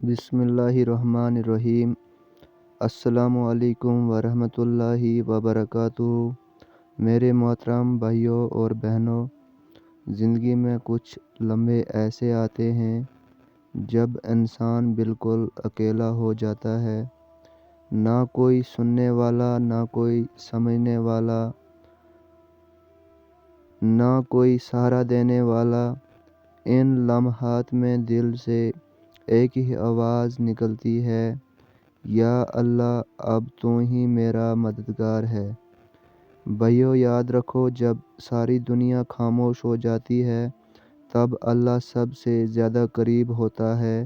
بسم اللہ الرحمن الرحیم۔ السلام علیکم ورحمۃ اللہ وبرکاتہ۔ میرے محترم بھائیوں اور بہنوں، زندگی میں کچھ لمحے ایسے آتے ہیں جب انسان بالکل اکیلا ہو جاتا ہے، نہ کوئی سننے والا، نہ کوئی سمجھنے والا، نہ کوئی سہارا دینے والا۔ ان لمحات میں دل سے ایک ہی آواز نکلتی ہے، یا اللہ، اب تو ہی میرا مددگار ہے۔ بھائیو، یاد رکھو، جب ساری دنیا خاموش ہو جاتی ہے تب اللہ سب سے زیادہ قریب ہوتا ہے۔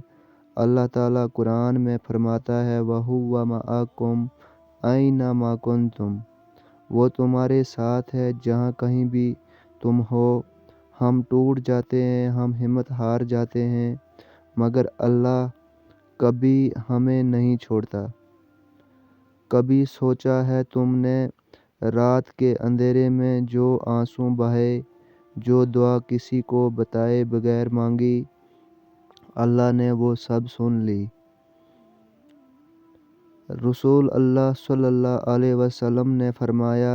اللہ تعالیٰ قرآن میں فرماتا ہے، وَهُوَ مَعَكُمْ أَيْنَمَا كُنْتُمْ۔ وہ تمہارے ساتھ ہے جہاں کہیں بھی تم ہو۔ ہم ٹوٹ جاتے ہیں، ہم ہمت ہار جاتے ہیں، مگر اللہ کبھی ہمیں نہیں چھوڑتا۔ کبھی سوچا ہے تم نے، رات کے اندھیرے میں جو آنسو بہائے، جو دعا کسی کو بتائے بغیر مانگی، اللہ نے وہ سب سن لی۔ رسول اللہ صلی اللہ علیہ وسلم نے فرمایا،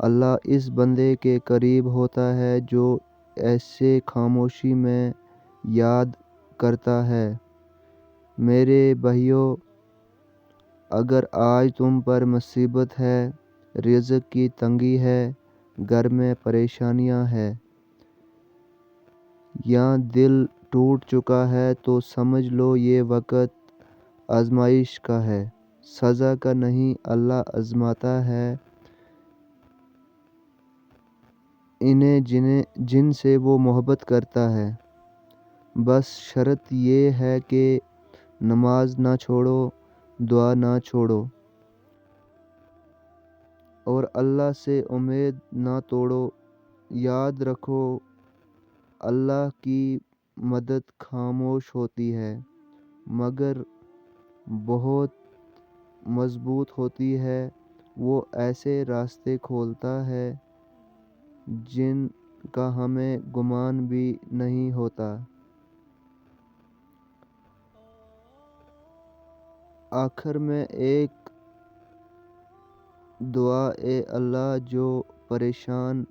اللہ اس بندے کے قریب ہوتا ہے جو ایسے خاموشی میں یاد کرتا ہے۔ میرے بھائیو، اگر آج تم پر مصیبت ہے، رزق کی تنگی ہے، گھر میں پریشانیاں ہیں، یا دل ٹوٹ چکا ہے، تو سمجھ لو یہ وقت آزمائش کا ہے، سزا کا نہیں۔ اللہ آزماتا ہے انہیں جن سے وہ محبت کرتا ہے۔ بس شرط یہ ہے کہ نماز نہ چھوڑو، دعا نہ چھوڑو، اور اللہ سے امید نہ توڑو۔ یاد رکھو، اللہ کی مدد خاموش ہوتی ہے، مگر بہت مضبوط ہوتی ہے۔ وہ ایسے راستے کھولتا ہے جن کا ہمیں گمان بھی نہیں ہوتا۔ آخر میں ایک دعا، اے اللہ، جو پریشان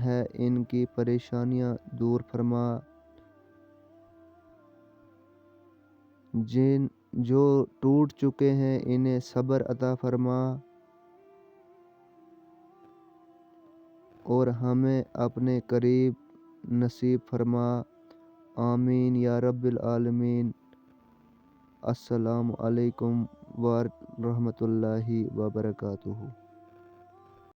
ہے ان کی پریشانیاں دور فرما، جو ٹوٹ چکے ہیں انہیں صبر عطا فرما، اور ہمیں اپنے قریب نصیب فرما۔ آمین یا رب العالمین۔ السلام علیکم ورحمۃ اللہ وبرکاتہ۔